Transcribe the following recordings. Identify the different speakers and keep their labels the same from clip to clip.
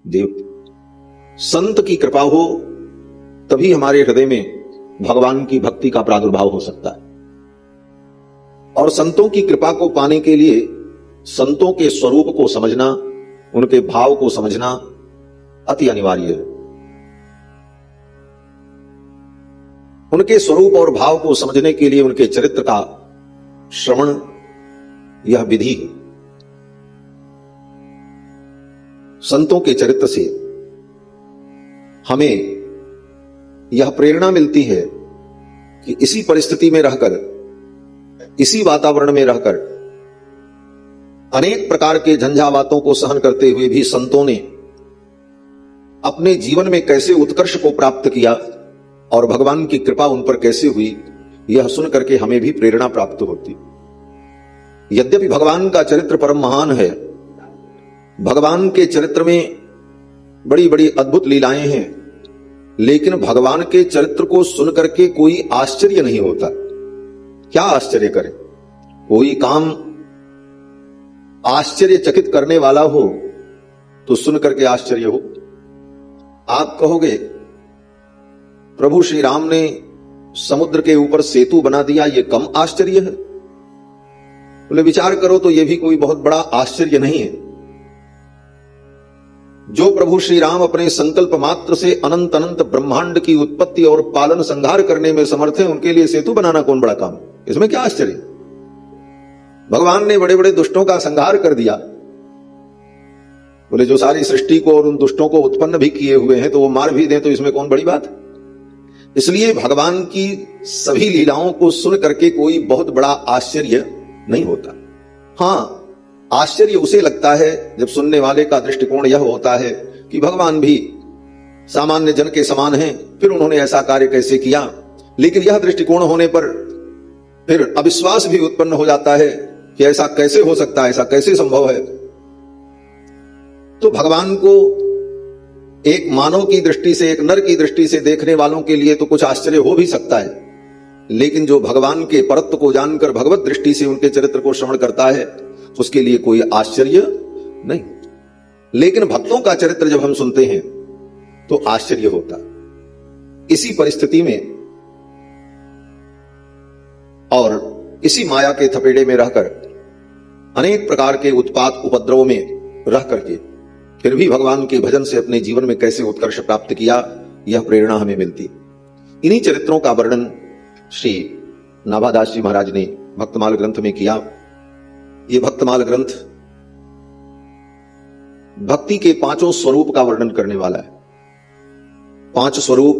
Speaker 1: देव। संत की कृपा हो तभी हमारे हृदय में भगवान की भक्ति का प्रादुर्भाव हो सकता है। और संतों की कृपा को पाने के लिए संतों के स्वरूप को समझना, उनके भाव को समझना अति अनिवार्य है। उनके स्वरूप और भाव को समझने के लिए उनके चरित्र का श्रवण यह विधि है। संतों के चरित्र से हमें यह प्रेरणा मिलती है कि इसी परिस्थिति में रहकर, इसी वातावरण में रहकर अनेक प्रकार के झंझावातों को सहन करते हुए भी संतों ने अपने जीवन में कैसे उत्कर्ष को प्राप्त किया और भगवान की कृपा उन पर कैसे हुई, यह सुन करके हमें भी प्रेरणा प्राप्त होती। यद्यपि भगवान का चरित्र परम महान है, भगवान के चरित्र में बड़ी बड़ी अद्भुत लीलाएं हैं, लेकिन भगवान के चरित्र को सुन करके कोई आश्चर्य नहीं होता। क्या आश्चर्य करे? कोई काम आश्चर्यचकित करने वाला हो तो सुन करके आश्चर्य हो। आप कहोगे प्रभु श्री राम ने समुद्र के ऊपर सेतु बना दिया, यह कम आश्चर्य है? बोले विचार करो तो यह भी कोई बहुत बड़ा आश्चर्य नहीं है। जो प्रभु श्री राम अपने संकल्प मात्र से अनंत अनंत ब्रह्मांड की उत्पत्ति और पालन संहार करने में समर्थ है, उनके लिए सेतु बनाना कौन बड़ा काम? इसमें क्या आश्चर्य? भगवान ने बड़े बड़े दुष्टों का संहार कर दिया। बोले जो सारी सृष्टि को और उन दुष्टों को उत्पन्न भी किए हुए हैं तो वो मार भी दें तो इसमें कौन बड़ी बात है? इसलिए भगवान की सभी लीलाओं को सुन करके कोई बहुत बड़ा आश्चर्य नहीं होता। हां, आश्चर्य उसे लगता है जब सुनने वाले का दृष्टिकोण यह होता है कि भगवान भी सामान्य जन के समान हैं, फिर उन्होंने ऐसा कार्य कैसे किया। लेकिन यह दृष्टिकोण होने पर फिर अविश्वास भी उत्पन्न हो जाता है कि ऐसा कैसे हो सकता है, ऐसा कैसे संभव है। तो भगवान को एक मानव की दृष्टि से, एक नर की दृष्टि से देखने वालों के लिए तो कुछ आश्चर्य हो भी सकता है, लेकिन जो भगवान के परत्व को जानकर भगवत दृष्टि से उनके चरित्र को श्रवण करता है उसके लिए कोई आश्चर्य नहीं। लेकिन भक्तों का चरित्र जब हम सुनते हैं तो आश्चर्य होता। इसी परिस्थिति में और इसी माया के थपेड़े में रहकर, अनेक प्रकार के उत्पात उपद्रव में रह करके फिर भी भगवान के भजन से अपने जीवन में कैसे उत्कर्ष प्राप्त किया, यह प्रेरणा हमें मिलती। इन्हीं चरित्रों का वर्णन श्री नाभादास जी महाराज ने भक्तमाल ग्रंथ में किया। ये भक्तमाल ग्रंथ भक्ति के पांचों स्वरूप का वर्णन करने वाला है। पांच स्वरूप: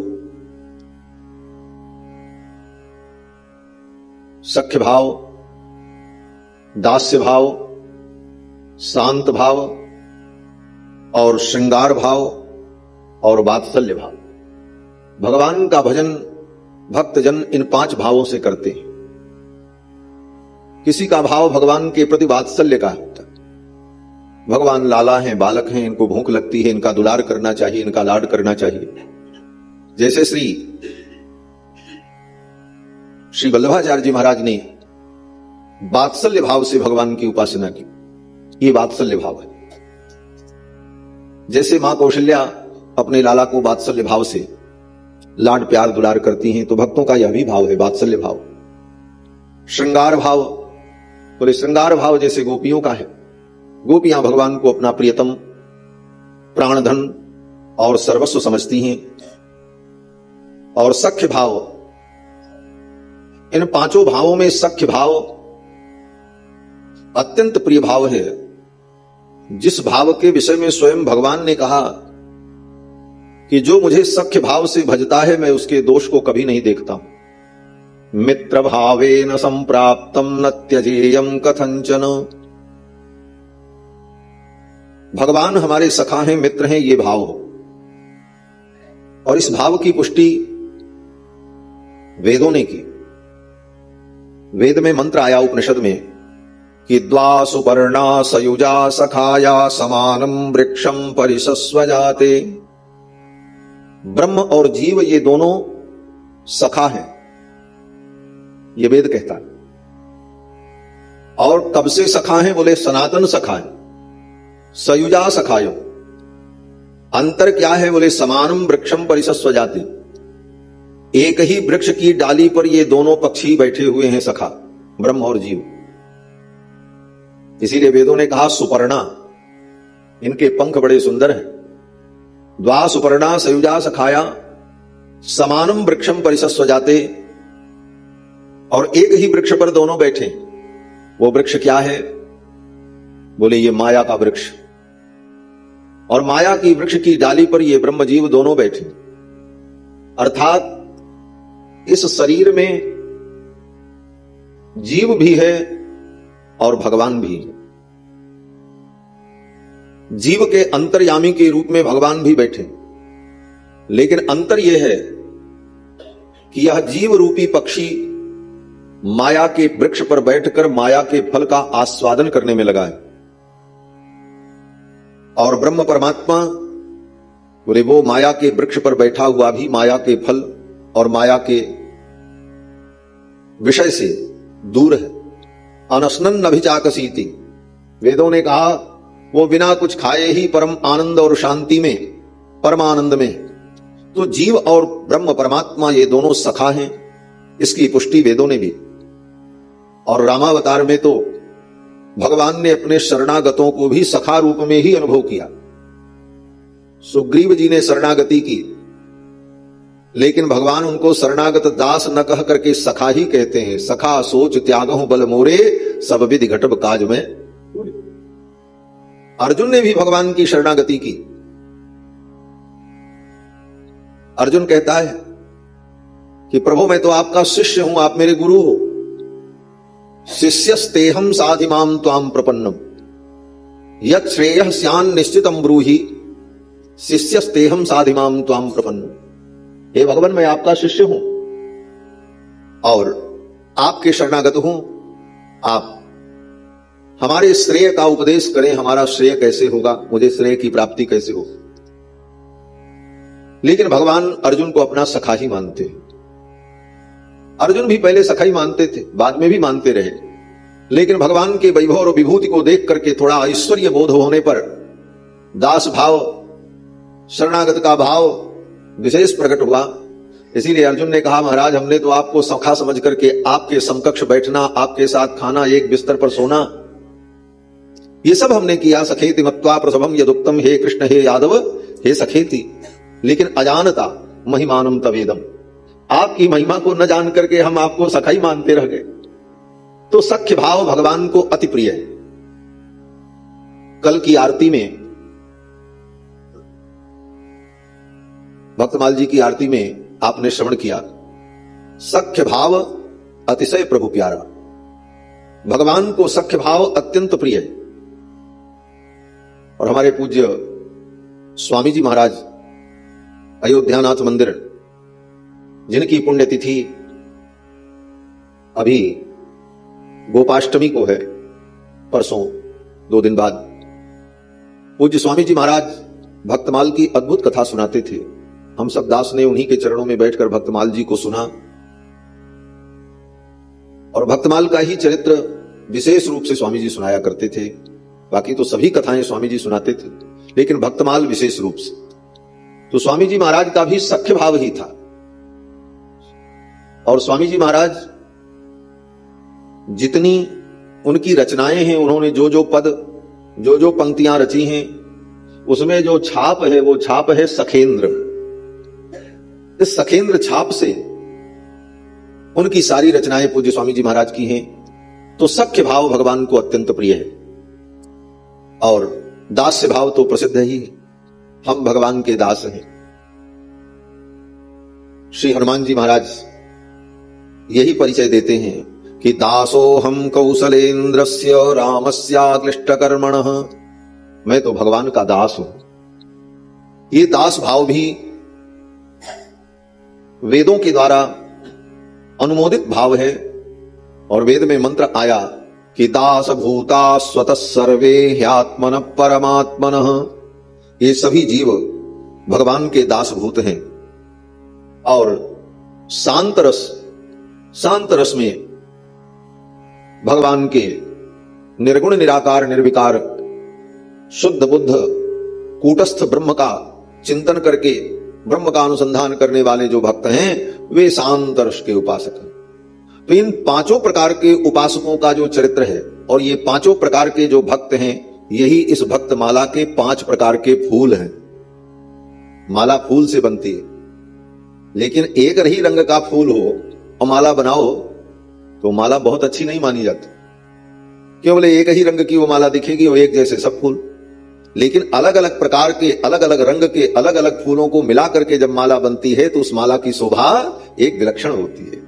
Speaker 1: सख्य भाव, दास्य भाव, शांत भाव और श्रृंगार भाव और वात्सल्य भाव। भगवान का भजन भक्तजन इन पांच भावों से करते हैं। किसी का भाव भगवान के प्रति वात्सल्य का होता है। भगवान लाला हैं, बालक हैं, इनको भूख लगती है, इनका दुलार करना चाहिए, इनका लाड करना चाहिए। जैसे श्री वल्लभाचार्य जी महाराज ने वात्सल्य भाव से भगवान की उपासना की, ये वात्सल्य भाव है। जैसे मां कौशल्या अपने लाला को वात्सल्य भाव से लाड प्यार दुलार करती हैं, तो भक्तों का यह भी भाव है, वात्सल्य भाव। श्रृंगार भाव, बोले श्रृंगार भाव जैसे गोपियों का है। गोपियां भगवान को अपना प्रियतम, प्राणधन और सर्वस्व समझती हैं। और सख्य भाव, इन पांचों भावों में सख्य भाव अत्यंत प्रिय भाव है, जिस भाव के विषय में स्वयं भगवान ने कहा कि जो मुझे सख्य भाव से भजता है मैं उसके दोष को कभी नहीं देखता। मित्र भावेन संप्राप्तम न त्यजेयम कथंचन। भगवान हमारे सखा हैं, मित्र हैं, ये भाव हो। और इस भाव की पुष्टि वेदों ने की। वेद में मंत्र आया उपनिषद में कि द्वा सुपर्णा सयुजा सखाया समानम वृक्षम परिसस्वजाते। ब्रह्म और जीव ये दोनों सखा हैं, ये वेद कहता है। और कब से सखा हैं? बोले सनातन सखा है। सयुजा सखायो, अंतर क्या है? बोले समानम वृक्षम परिसस्व जाति। एक ही वृक्ष की डाली पर ये दोनों पक्षी बैठे हुए हैं, सखा, ब्रह्म और जीव। इसीलिए वेदों ने कहा सुपर्णा, इनके पंख बड़े सुंदर हैं। द्वा सुपर्णा सयुजा सखाया समानम वृक्षम परिसस्व जाते। और एक ही वृक्ष पर दोनों बैठे। वो वृक्ष क्या है? बोले ये माया का वृक्ष। और माया की वृक्ष की डाली पर ये ब्रह्म जीव दोनों बैठे। अर्थात इस शरीर में जीव भी है और भगवान भी है। जीव के अंतर्यामी के रूप में भगवान भी बैठे। लेकिन अंतर यह है कि यह जीव रूपी पक्षी माया के वृक्ष पर बैठकर माया के फल का आस्वादन करने में लगा है। और ब्रह्म परमात्मा बोले वो माया के वृक्ष पर बैठा हुआ भी माया के फल और माया के विषय से दूर है। अनशनन अभिचाकसीति, वेदों ने कहा वो बिना कुछ खाए ही परम आनंद और शांति में, परमानंद में। तो जीव और ब्रह्म परमात्मा ये दोनों सखा हैं, इसकी पुष्टि वेदों ने भी। और रामावतार में तो भगवान ने अपने शरणागतों को भी सखा रूप में ही अनुभव किया। सुग्रीव जी ने शरणागति की, लेकिन भगवान उनको शरणागत दास न कह करके सखा ही कहते हैं। सखा सोच त्यागहु बल मोरे, सब विधि घटब काज में। अर्जुन ने भी भगवान की शरणागति की। अर्जुन कहता है कि प्रभु मैं तो आपका शिष्य हूं, आप मेरे गुरु हो। शिष्यस्तेहम साधिमाम त्वाम प्रपन्नम यत् श्रेयः स्यान् निश्चितम ब्रूहि, शिष्यस्तेहम साधिमाम त्वाम प्रपन्नम। हे भगवान मैं आपका शिष्य हूं और आपके शरणागत हूं। आप हमारे श्रेय का उपदेश करें, हमारा श्रेय कैसे होगा, मुझे श्रेय की प्राप्ति कैसे हो। लेकिन भगवान अर्जुन को अपना सखा ही मानते हैं। अर्जुन भी पहले सखा ही मानते थे, बाद में भी मानते रहे। लेकिन भगवान के वैभव और विभूति को देख करके थोड़ा ऐश्वर्य बोध होने पर दास भाव, शरणागत का भाव विशेष प्रकट हुआ। इसीलिए अर्जुन ने कहा महाराज हमने तो आपको सखा समझ करके आपके समकक्ष बैठना, आपके साथ खाना, एक बिस्तर पर सोना, ये सब हमने किया। सखेति मत्वा प्रसभम यदुक्तम, हे कृष्ण हे यादव हे सखेति। लेकिन अजानता महिमानम तवेदम, आपकी महिमा को न जान करके हम आपको सखा ही मानते रह गए। तो सख्य भाव भगवान को अति प्रिय है। कल की आरती में, भक्तमाल जी की आरती में आपने श्रवण किया, सख्य भाव अतिशय प्रभु प्यारा। भगवान को सख्य भाव अत्यंत प्रिय है। और हमारे पूज्य स्वामी जी महाराज अयोध्यानाथ मंदिर, जिनकी पुण्यतिथि अभी गोपाष्टमी को है, परसों 2 दिन बाद, पूज्य स्वामी जी महाराज भक्तमाल की अद्भुत कथा सुनाते थे। हम सब दास ने उन्हीं के चरणों में बैठकर भक्तमाल जी को सुना। और भक्तमाल का ही चरित्र विशेष रूप से स्वामी जी सुनाया करते थे। बाकी तो सभी कथाएं स्वामी जी सुनाते थे, लेकिन भक्तमाल विशेष रूप से। तो स्वामी जी महाराज का भी सख्य भाव ही था। और स्वामी जी महाराज जितनी उनकी रचनाएं हैं, उन्होंने जो जो पद, जो जो पंक्तियां रची हैं, उसमें जो छाप है वो छाप है सखेंद्र। इस सखेंद्र छाप से उनकी सारी रचनाएं पूज्य स्वामी जी महाराज की हैं। तो सख्य भाव भगवान को अत्यंत प्रिय है। और दास्य भाव तो प्रसिद्ध ही है, हम भगवान के दास हैं। श्री हनुमान जी महाराज यही परिचय देते हैं कि दासो हम कौशलेन्द्रस्य रामस्याक्लिष्ट कर्मणः, मैं तो भगवान का दास हूं। ये दास भाव भी वेदों के द्वारा अनुमोदित भाव है। और वेद में मंत्र आया कि दास भूता स्वतः सर्वे ह्यात्मन परमात्मनः, ये सभी जीव भगवान के दास भूत हैं। और शांत रस में भगवान के निर्गुण निराकार निर्विकार शुद्ध बुद्ध कूटस्थ ब्रह्म का चिंतन करके ब्रह्म का अनुसंधान करने वाले जो भक्त हैं वे शांत रस के उपासक हैं। तो इन पांचों प्रकार के उपासकों का जो चरित्र है और ये पांचों प्रकार के जो भक्त हैं, यही इस भक्त माला के 5 प्रकार के फूल हैं। माला फूल से बनती है, लेकिन एक ही रंग का फूल हो और माला बनाओ तो माला बहुत अच्छी नहीं मानी जाती। केवल एक ही रंग की वो माला दिखेगी और एक जैसे सब फूल, लेकिन अलग अलग प्रकार के अलग अलग रंग के अलग अलग फूलों को मिला करके जब माला बनती है तो उस माला की शोभा एक विलक्षण होती है।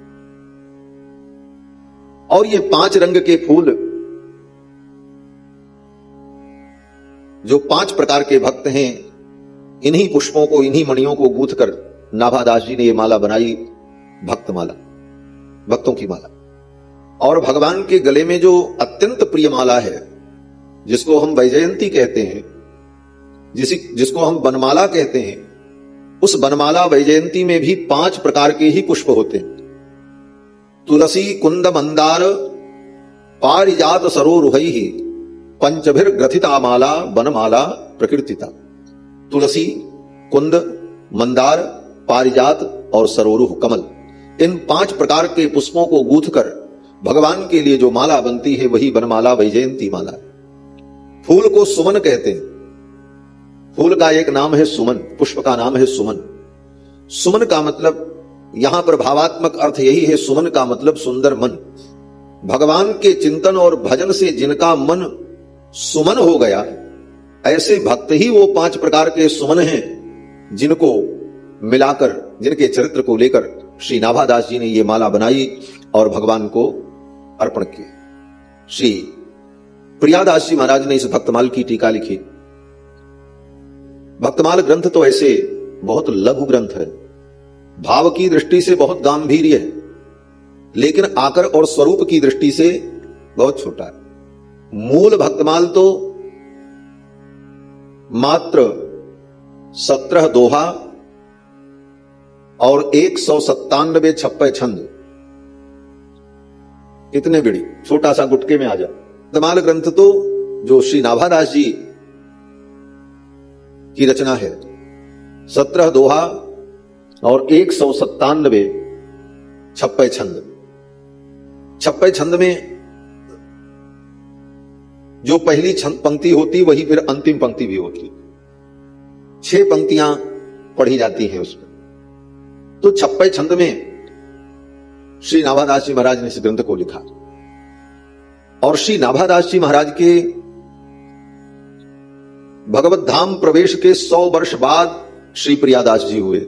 Speaker 1: और ये 5 रंग के फूल जो 5 प्रकार के भक्त हैं, इन्हीं पुष्पों को, इन्हीं मणियों को गूंथ कर नाभादास जी ने ये माला बनाई, भक्त माला, भक्तों की माला। और भगवान के गले में जो अत्यंत प्रिय माला है, जिसको हम वैजयंती कहते हैं, जिसको हम बनमाला कहते हैं, उस बनमाला वैजयंती में भी 5 प्रकार के ही पुष्प होते हैं। तुलसी कुंद मंदार पारिजात सरोरुहैहि पंचभिर ग्रथिता माला बनमाला प्रकीर्तिता। तुलसी, कुंद, मंदार, पारिजात और सरोरुह कमल, इन 5 प्रकार के पुष्पों को गूंथ कर भगवान के लिए जो माला बनती है वही बनमाला वैजयंती माला। फूल को सुमन कहते हैं। फूल का एक नाम है सुमन, पुष्प का नाम है सुमन। सुमन का मतलब यहां पर भावात्मक अर्थ यही है, सुमन का मतलब सुंदर मन। भगवान के चिंतन और भजन से जिनका मन सुमन हो गया, ऐसे भक्त ही वो 5 प्रकार के सुमन हैं जिनको मिलाकर, जिनके चरित्र को लेकर श्री नाभादास जी ने ये माला बनाई और भगवान को अर्पण किया। श्री प्रियादास जी महाराज ने इस भक्तमाल की टीका लिखी। भक्तमाल ग्रंथ तो ऐसे बहुत लघु ग्रंथ है, भाव की दृष्टि से बहुत गंभीर है, लेकिन आकर और स्वरूप की दृष्टि से बहुत छोटा है। मूल भक्तमाल तो मात्र 17 दोहा और 197 छप्पे छंद, कितने बिड़ी, छोटा सा गुटके में आ जाए। भक्तमाल ग्रंथ तो जो श्री नाभादास जी की रचना है, 17 दोहा और 197 छप्पे छंद। छप्पे छंद में जो पहली पंक्ति होती वही फिर अंतिम पंक्ति भी होती, 6 पंक्तियां पढ़ी जाती हैं उसमें। तो छप्पे छंद में श्री नाभादास जी महाराज ने इस ग्रंथ को लिखा। और श्री नाभादास जी महाराज के भगवत धाम प्रवेश के 100 वर्ष बाद श्री प्रियादास जी हुए।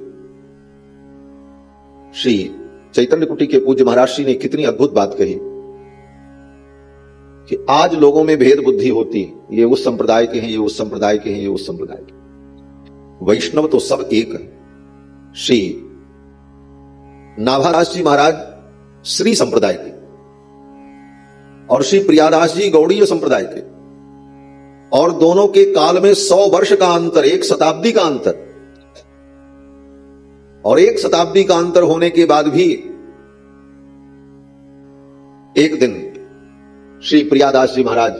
Speaker 1: श्री चैतन्य कुटी के पूज्य महाराज श्री ने कितनी अद्भुत बात कही कि आज लोगों में भेद बुद्धि होती, ये उस संप्रदाय के हैं, ये उस संप्रदाय के हैं, ये उस संप्रदाय के। वैष्णव तो सब एक है। श्री नाभादास जी महाराज श्री संप्रदाय के और श्री प्रियादास जी गौड़ीय संप्रदाय के, और दोनों के काल में 100 वर्ष का अंतर, 1 शताब्दी का अंतर। और 1 शताब्दी का अंतर होने के बाद भी एक दिन श्री प्रियादास जी महाराज,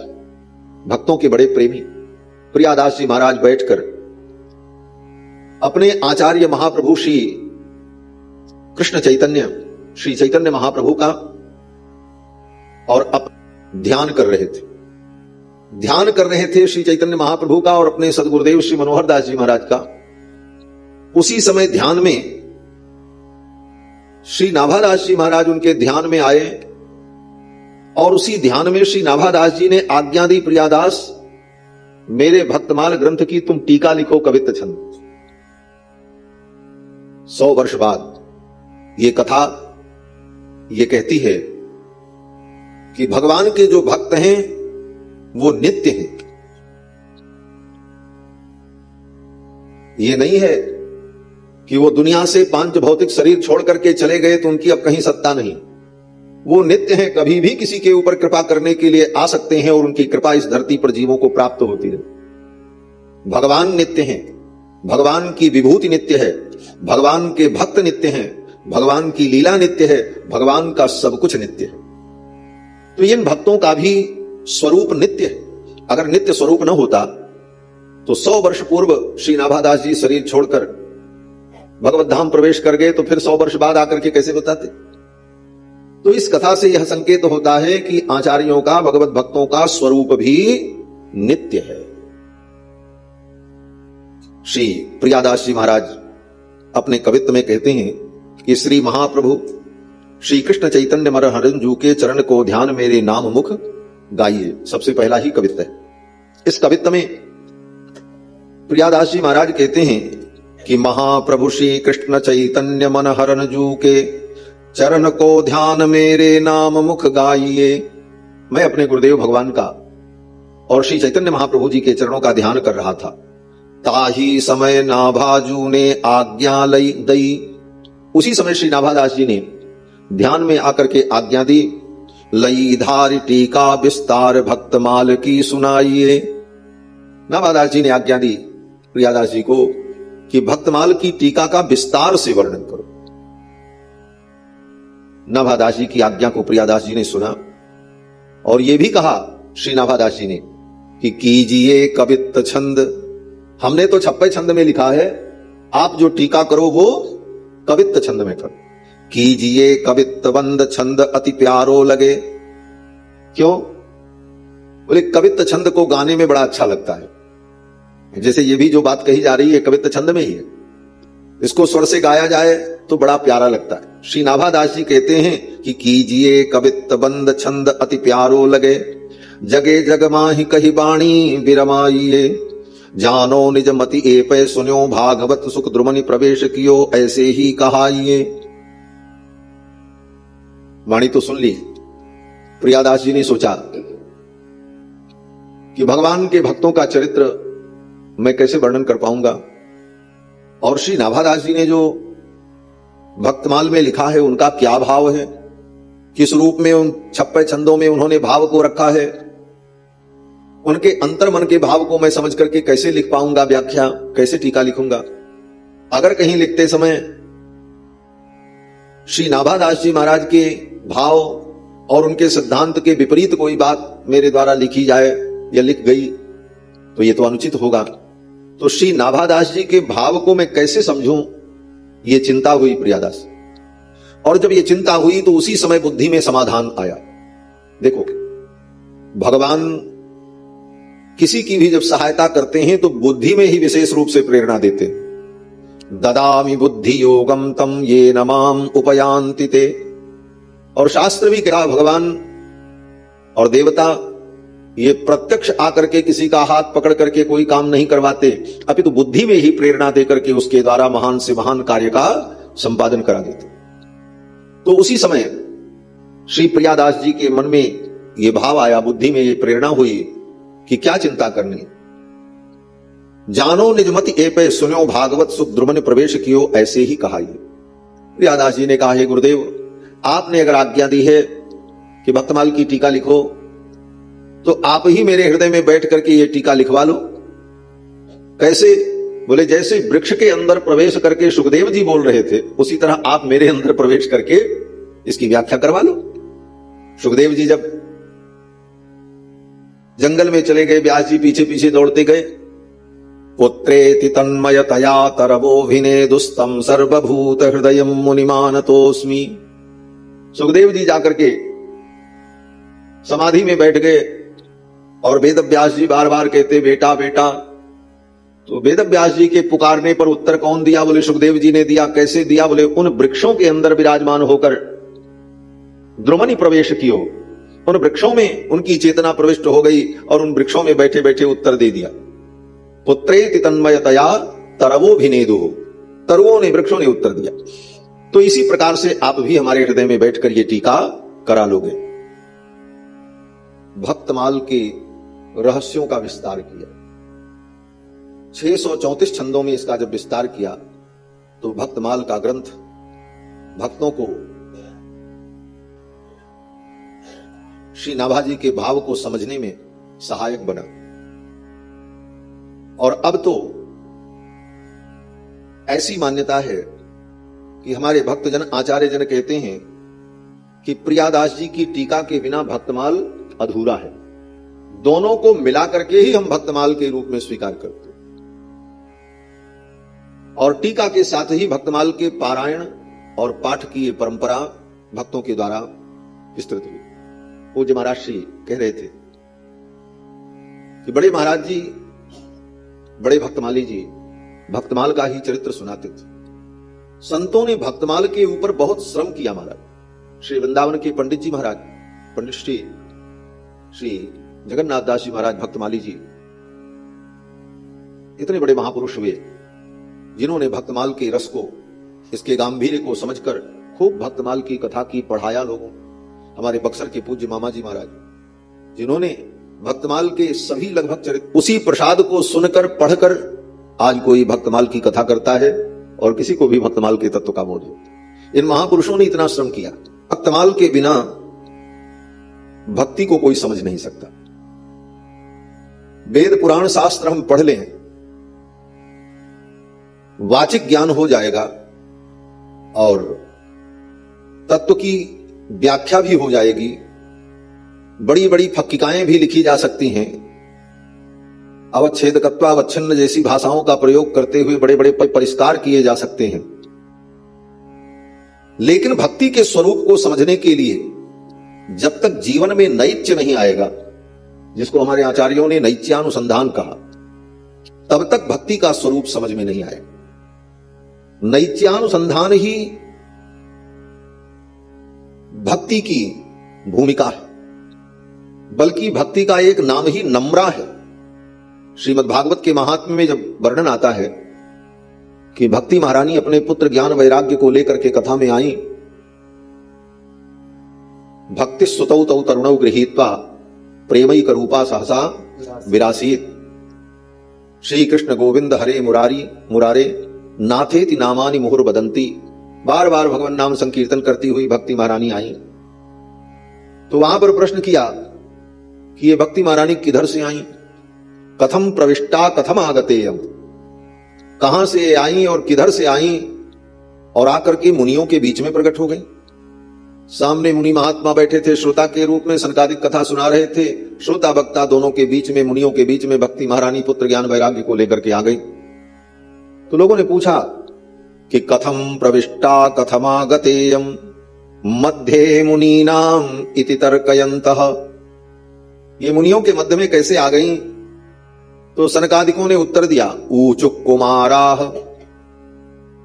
Speaker 1: भक्तों के बड़े प्रेमी प्रियादास जी महाराज बैठकर अपने आचार्य महाप्रभु श्री कृष्ण चैतन्य, श्री चैतन्य महाप्रभु का और ध्यान कर रहे थे। ध्यान कर रहे थे श्री चैतन्य महाप्रभु का और अपने सदगुरुदेव श्री मनोहर दास जी महाराज का। उसी समय ध्यान में श्री नाभादास जी महाराज उनके ध्यान में आए और उसी ध्यान में श्री नाभादास जी ने आज्ञा दी, प्रियादास मेरे भक्तमाल ग्रंथ की तुम टीका लिखो कवित्त छंद। 100 वर्ष बाद ये कथा ये कहती है कि भगवान के जो भक्त हैं वो नित्य हैं। ये नहीं है कि वो दुनिया से पांच भौतिक शरीर छोड़ करके चले गए तो उनकी अब कहीं सत्ता नहीं। वो नित्य हैं, कभी भी किसी के ऊपर कृपा करने के लिए आ सकते हैं और उनकी कृपा इस धरती पर जीवों को प्राप्त होती है। भगवान नित्य हैं, भगवान की विभूति नित्य है, भगवान के भक्त नित्य हैं, भगवान की लीला नित्य है, भगवान का सब कुछ नित्य है। तो इन भक्तों का भी स्वरूप नित्य है। अगर नित्य स्वरूप न होता तो 100 वर्ष पूर्व श्री नाभादास जी शरीर छोड़कर भगवत धाम प्रवेश कर गए, तो फिर 100 वर्ष बाद आकर के कैसे बताते? तो इस कथा से यह संकेत होता है कि आचार्यों का, भगवत भक्तों का स्वरूप भी नित्य है। श्री प्रियादास जी महाराज अपने कवित्व में कहते हैं कि श्री महाप्रभु श्री कृष्ण चैतन्य मर हरन जू के चरण को ध्यान मेरे नाम मुख गाइए। सबसे पहला ही कवित्व है। इस कवित्व में प्रियादास जी महाराज कहते हैं कि महाप्रभु श्री कृष्ण चैतन्य मन हरन जू के चरण को ध्यान मेरे नाम मुख गाइए। मैं अपने गुरुदेव भगवान का और श्री चैतन्य महाप्रभु जी के चरणों का ध्यान कर रहा था। ताही समय नाभाजू ने आज्ञा लई दई। उसी समय श्री नाभादास जी ने ध्यान में आकर के आज्ञा दी, लई धारी टीका विस्तार भक्तमाल की सुनाइए। नाभादास जी ने आज्ञा दी प्रियादास जी को कि भक्तमाल की टीका का विस्तार से वर्णन करो। नाभादास जी की आज्ञा को प्रियादास जी ने सुना और यह भी कहा श्री नाभादास जी ने कि कीजिए कवित्त छंद। हमने तो 56 छंद में लिखा है, आप जो टीका करो वो कवित्त छंद में करो। कीजिए कवित्त बंद छंद अति प्यारो लगे। क्यों? बोले कवित्त छंद को गाने में बड़ा अच्छा लगता है। जैसे ये भी जो बात कही जा रही है कवित्त छंद में ही है, इसको स्वर से गाया जाए तो बड़ा प्यारा लगता है। श्री नाभादास जी कहते हैं कि कीजिए कवित्त बंद छंद अति प्यारो लगे, जगे जग माहि कही बाणी विरमाइए। जानो निज मति एपै सुन्यो भागवत सुख द्रुमनि प्रवेश कियो ऐसे ही कहाइए। वाणी तो सुन ली। प्रियादास जी ने सोचा कि भगवान के भक्तों का चरित्र मैं कैसे वर्णन कर पाऊंगा, और श्री नाभादास जी ने जो भक्तमाल में लिखा है उनका क्या भाव है, किस रूप में उन 56 छंदों में उन्होंने भाव को रखा है, उनके अंतर मन के भाव को मैं समझ करके कैसे लिख पाऊंगा, व्याख्या कैसे टीका लिखूंगा। अगर कहीं लिखते समय श्री नाभादास जी महाराज के भाव और उनके सिद्धांत के विपरीत कोई बात मेरे द्वारा लिखी जाए या लिख गई तो ये तो अनुचित होगा। तो श्री नाभादास जी के भाव को मैं कैसे समझूं, ये चिंता हुई प्रियादास। और जब ये चिंता हुई तो उसी समय बुद्धि में समाधान आया। देखो, भगवान किसी की भी जब सहायता करते हैं तो बुद्धि में ही विशेष रूप से प्रेरणा देते। ददामि बुद्धि योगम तम ये नमाम उपयांति ते। और शास्त्र भी कहा भगवान और देवता ये प्रत्यक्ष आकर के किसी का हाथ पकड़ करके कोई काम नहीं करवाते, अपितु तो बुद्धि में ही प्रेरणा देकर के उसके द्वारा महान से महान कार्य का संपादन करा देते। तो उसी समय श्री प्रियादास जी के मन में ये भाव आया, बुद्धि में ये प्रेरणा हुई कि क्या चिंता करनी। जानो निजमति एपै सुन्यो भागवत सुख द्रुमनि प्रवेश कियो ऐसे ही कहाइए। प्रियादास जी ने कहा, हे गुरुदेव, आपने अगर आज्ञा दी है कि भक्तमाल की टीका लिखो तो आप ही मेरे हृदय में बैठ करके ये टीका लिखवा लो। कैसे? बोले जैसे वृक्ष के अंदर प्रवेश करके सुखदेव जी बोल रहे थे उसी तरह आप मेरे अंदर प्रवेश करके इसकी व्याख्या करवा लो। सुखदेव जी जब जंगल में चले गए, व्यास जी पीछे पीछे दौड़ते गए। पुत्रेति तन्मयतया तरवोभिनेदुस्तम सर्वभूत हृदयम मुनिमानतोस्मि। सुखदेव जी जाकर के समाधि में बैठ गए और वेदव्यास जी बार बार कहते बेटा बेटा। तो वेदव्यास जी के पुकारने पर उत्तर कौन दिया? बोले सुखदेव जी ने दिया। कैसे दिया? बोले उन वृक्षों के अंदर विराजमान होकर द्रुमनि प्रवेश कियो। उन वृक्षों में उनकी चेतना प्रविष्ट हो गई और उन वृक्षों में बैठे बैठे उत्तर दे दिया। पुत्रेति तन्मयतया तरवोभिनेदुः। तरुओं ने, वृक्षों ने उत्तर दिया। तो इसी प्रकार से आप भी हमारे हृदय में बैठकर ये टीका करा लोगे। भक्तमाल के रहस्यों का विस्तार किया। 634 छंदों में इसका जब विस्तार किया तो भक्तमाल का ग्रंथ भक्तों को श्री नाभाजी के भाव को समझने में सहायक बना। और अब तो ऐसी मान्यता है कि हमारे भक्तजन आचार्य जन कहते हैं कि प्रियादास जी की टीका के बिना भक्तमाल अधूरा है। दोनों को मिला करके ही हम भक्तमाल के रूप में स्वीकार करते हैं। और टीका के साथ ही भक्तमाल के पारायण और पाठ की ये परंपरा भक्तों के द्वारा विस्तृत हुई। पूज्य महाराज श्री कह रहे थे कि बड़े महाराज जी, बड़े भक्तमाली जी भक्तमाल का ही चरित्र सुनाते थे। संतों ने भक्तमाल के ऊपर बहुत श्रम किया। महाराज श्री वृंदावन के पंडित जी महाराज, पंडित श्री जगन्नाथ दास जी महाराज भक्तमाली जी इतने बड़े महापुरुष हुए जिन्होंने भक्तमाल के रस को, इसके गांधीर्य को समझकर खूब भक्तमाल की कथा की, पढ़ाया लोगों। हमारे बक्सर के पूज्य मामा जी महाराज जिन्होंने भक्तमाल के सभी लगभग चरित्र, उसी प्रसाद को सुनकर पढ़कर आज कोई भक्तमाल की कथा करता है और किसी को भी भक्तमाल के तत्व का बोध हो। इन महापुरुषों ने इतना श्रम किया। भक्तमाल के बिना भक्ति को कोई समझ नहीं सकता। वेद पुराण शास्त्र हम पढ़ लें, वाचिक ज्ञान हो जाएगा और तत्व की व्याख्या भी हो जाएगी। बड़ी बड़ी फक्किकाएं भी लिखी जा सकती हैं। अवच्छेदकत्व, अवच्छिन्न जैसी भाषाओं का प्रयोग करते हुए बड़े बड़े परिष्कार किए जा सकते हैं। लेकिन भक्ति के स्वरूप को समझने के लिए जब तक जीवन में नैत्य नहीं आएगा, जिसको हमारे आचार्यों ने नैत्यानुसंधान कहा, तब तक भक्ति का स्वरूप समझ में नहीं आएगा। नैत्यानुसंधान ही भक्ति की भूमिका है, बल्कि भक्ति का एक नाम ही नम्रा है। श्रीमद् भागवत के महात्म्य में जब वर्णन आता है कि भक्ति महारानी अपने पुत्र ज्ञान वैराग्य को लेकर के कथा में आई, भक्ति सुतौ तौ तरुणौ गृहीत्वा प्रेमैक रूपा सहसा विरासीत। श्री कृष्ण गोविंद हरे मुरारी मुरारे नाथेति नामानि मुहुर बदंती। बार बार भगवान नाम संकीर्तन करती हुई भक्ति महारानी आई। तो वहां पर प्रश्न किया कि ये भक्ति महारानी किधर से आई, कथम प्रविष्टा कथम आगतेयम, कहां से आई और किधर से आई, और आकर के मुनियों के बीच में प्रकट हो गई। सामने मुनि महात्मा बैठे थे, श्रोता के रूप में सनकादिक कथा सुना रहे थे। श्रोता वक्ता दोनों के बीच में, मुनियों के बीच में भक्ति महारानी पुत्र ज्ञान वैराग्य को लेकर के आ गई। तो लोगों ने पूछा कि कथम प्रविष्टा कथमागतेयम मध्ये मुनीनाम इति तर्कयन्तः, ये मुनियों के मध्य में कैसे आ गई? तो सनकादिकों ने उत्तर दिया, ऊचुक कुमाराः,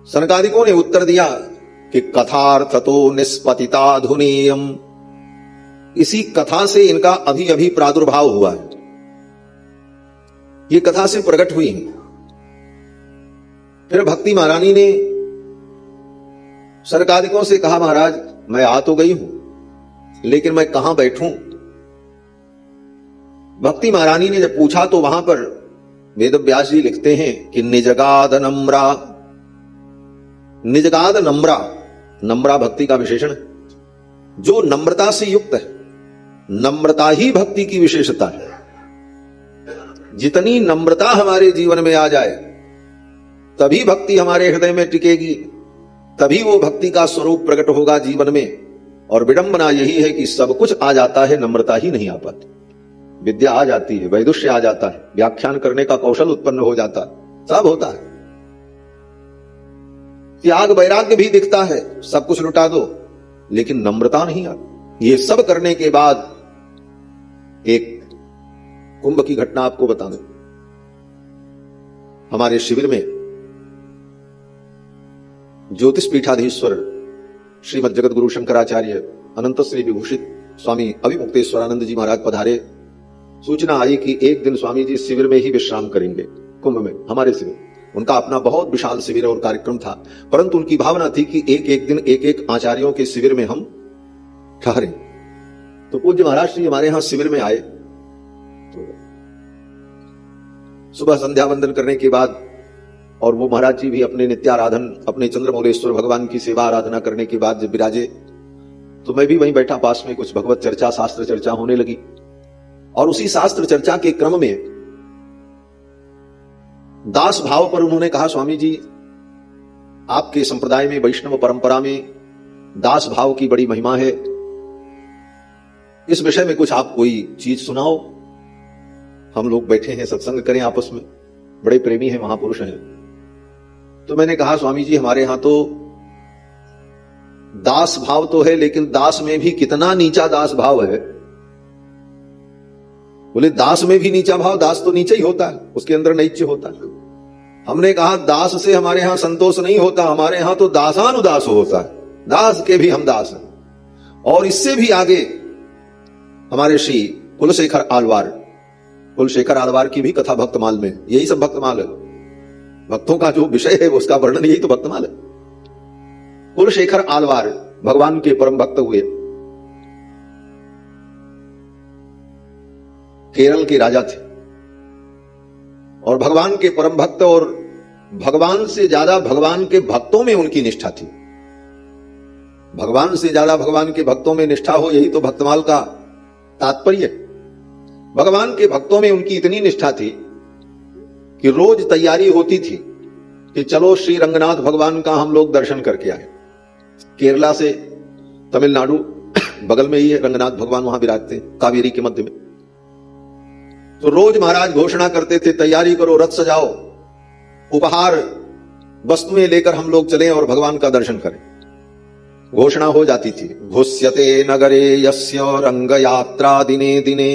Speaker 1: सनकादिकों ने उत्तर दिया कि कथार्थतो निष्पतिताधुनीयम, इसी कथा से इनका अभी अभी प्रादुर्भाव हुआ है, ये कथा से प्रकट हुई है। फिर भक्ति महारानी ने सनकादिकों से कहा, महाराज मैं आ तो गई हूं, लेकिन मैं कहां बैठूं? भक्ति महारानी ने जब पूछा तो वहां पर वेद व्यास जी लिखते हैं कि निजगाद नम्रा, निजगाद नम्रा, नम्रा भक्ति का विशेषण है, जो नम्रता से युक्त है। नम्रता ही भक्ति की विशेषता है। जितनी नम्रता हमारे जीवन में आ जाए तभी भक्ति हमारे हृदय में टिकेगी, तभी वो भक्ति का स्वरूप प्रकट होगा जीवन में। और विडंबना यही है कि सब कुछ आ जाता है, नम्रता ही नहीं आ पाती। विद्या आ जाती है, वैदुष्य आ जाता है, व्याख्यान करने का कौशल उत्पन्न हो जाता है, सब होता है, त्याग वैराग्य भी दिखता है, सब कुछ लुटा दो, लेकिन नम्रता नहीं आती। ये सब करने के बाद एक कुंभ की घटना आपको बता दूं। हमारे शिविर में ज्योतिष पीठाधीश्वर श्रीमद जगत गुरु शंकराचार्य अनंत श्री विभूषित स्वामी अभिमुक्तेश्वरानंद जी महाराज पधारे। सूचना आई कि एक दिन स्वामी जी शिविर में ही विश्राम करेंगे, कुंभ में, हमारे शिविर। उनका अपना बहुत विशाल शिविर और कार्यक्रम था, परंतु उनकी भावना थी कि एक एक दिन एक एक आचार्यों के शिविर में हम ठहरें। तो पूज्य महाराज श्री हमारे यहां शिविर में आए। तो सुबह संध्या वंदन करने के बाद, और वो महाराज जी भी अपने नित्याराधन, अपने चंद्रमौलेश्वर भगवान की सेवा आराधना करने के बाद जब विराजे, तो मैं भी वहीं बैठा, पास में कुछ भगवत चर्चा, शास्त्र चर्चा होने लगी। और उसी शास्त्र चर्चा के क्रम में दास भाव पर उन्होंने कहा, स्वामी जी आपके संप्रदाय में, वैष्णव परंपरा में दास भाव की बड़ी महिमा है, इस विषय में कुछ आप कोई चीज सुनाओ। हम लोग बैठे हैं, सत्संग करें आपस में, बड़े प्रेमी हैं, महापुरुष हैं। तो मैंने कहा स्वामी जी हमारे यहां तो दास भाव तो है, लेकिन दास में भी कितना नीचा दास भाव है। बोले दास में भी नीचा भाव, दास तो नीचा ही होता है, उसके अंदर नैत्य होता है। हमने कहा दास से हमारे यहां संतोष नहीं होता, हमारे यहां तो दासानुदास होता है, दास के भी हम दास हैं। और इससे भी आगे हमारे श्री कुलशेखर आलवार, कुलशेखर आलवार की भी कथा भक्तमाल में, यही सब भक्तमाल है, भक्तों का जो विषय है उसका वर्णन यही तो भक्तमाल है। कुलशेखर आलवार भगवान के परम भक्त हुए, केरल के राजा थे और भगवान के परम भक्त, और भगवान से ज्यादा भगवान के भक्तों में उनकी निष्ठा थी। भगवान से ज्यादा भगवान के भक्तों में निष्ठा हो, यही तो भक्तमाल का तात्पर्य। भगवान के भक्तों में उनकी इतनी निष्ठा थी कि रोज तैयारी होती थी कि चलो श्री रंगनाथ भगवान का हम लोग दर्शन करके आए। केरला से तमिलनाडु बगल में ही है, रंगनाथ भगवान वहां विराजते कावेरी के मध्य में। तो रोज महाराज घोषणा करते थे तैयारी करो, रथ सजाओ, उपहार वस्तुएं लेकर हम लोग चलें और भगवान का दर्शन करें। घोषणा हो जाती थी, घुस्यते नगरे यस्य रंग यात्रा दिने दिने।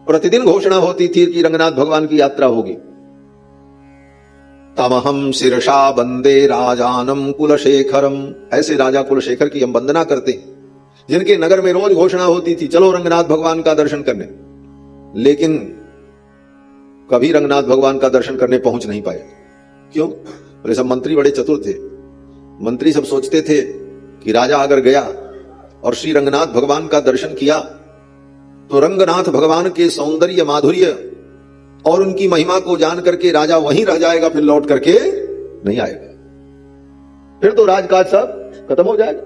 Speaker 1: प्रतिदिन घोषणा होती थी कि रंगनाथ भगवान की यात्रा होगी। तमहम शीर्षा वंदे राजानम कुलशेखरम, ऐसे राजा कुलशेखर की हम वंदना करते हैं जिनके नगर में रोज घोषणा होती थी चलो रंगनाथ भगवान का दर्शन करने। लेकिन कभी रंगनाथ भगवान का दर्शन करने पहुंच नहीं पाए। क्यों? बोले सब मंत्री बड़े चतुर थे। मंत्री सब सोचते थे कि राजा अगर गया और श्री रंगनाथ भगवान का दर्शन किया तो रंगनाथ भगवान के सौंदर्य माधुर्य और उनकी महिमा को जान करके राजा वहीं रह जाएगा, फिर लौट करके नहीं आएगा, फिर तो राजकाज सब खत्म हो जाएगा।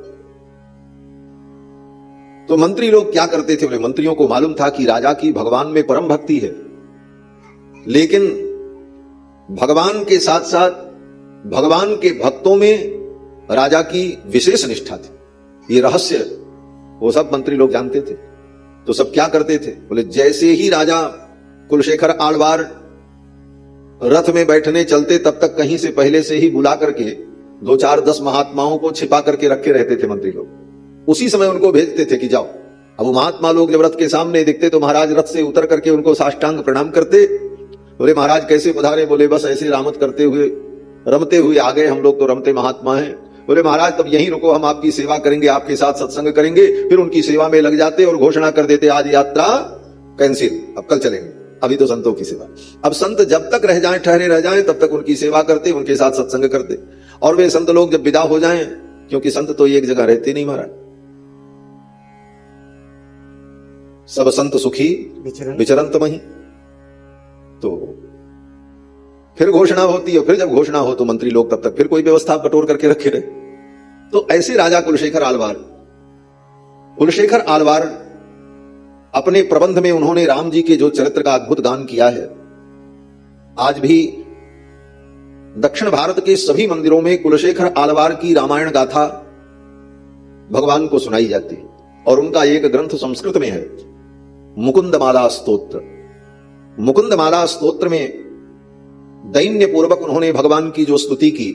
Speaker 1: तो मंत्री लोग क्या करते थे? बोले मंत्रियों को मालूम था कि राजा की भगवान में परम भक्ति है, लेकिन भगवान के साथ साथ भगवान के भक्तों में राजा की विशेष निष्ठा थी। ये रहस्य वो सब मंत्री लोग जानते थे। तो सब क्या करते थे? बोले जैसे ही राजा कुलशेखर आलवार रथ में बैठने चलते तब तक कहीं से पहले से ही बुला करके 2-4-10 महात्माओं को छिपा करके रखे रहते थे मंत्री लोग। उसी समय उनको भेजते थे कि जाओ। अब वो महात्मा लोग जब रथ के सामने दिखते तो महाराज रथ से उतर करके उनको साष्टांग प्रणाम करते। बोले महाराज कैसे पधारे? बोले बस ऐसे रामत करते हुए रमते हुए आ गए, हम लोग तो रमते महात्मा हैं। बोले महाराज तब यहीं रुको, हम आपकी सेवा करेंगे, आपके साथ सत्संग करेंगे। फिर उनकी सेवा में लग जाते और घोषणा कर देते आज यात्रा कैंसिल, अब कल चलेंगे, अभी तो संतों की सेवा। अब संत जब तक रह जाएं, ठहरे रह जाएं, तब तक उनकी सेवा करते, उनके साथ सत्संग करते। और वे संत लोग जब विदा हो जाएं, क्योंकि संत तो एक जगह रहते नहीं महाराज, सब संत सुखी विचरंत मही। तो फिर घोषणा होती है, फिर जब घोषणा हो तो मंत्री लोग तब तक फिर कोई व्यवस्था बटोर करके रखे रहे। तो ऐसे राजा कुलशेखर आलवार अपने प्रबंध में उन्होंने राम जी के जो चरित्र का अद्भुत गान किया है। आज भी दक्षिण भारत के सभी मंदिरों में कुलशेखर आलवार की रामायण गाथा भगवान को सुनाई जाती है। और उनका एक ग्रंथ संस्कृत में है, मुकुंदमाला स्तोत्र। मुकुंदमाला स्तोत्र में दैन्य पूर्वक उन्होंने भगवान की जो स्तुति की,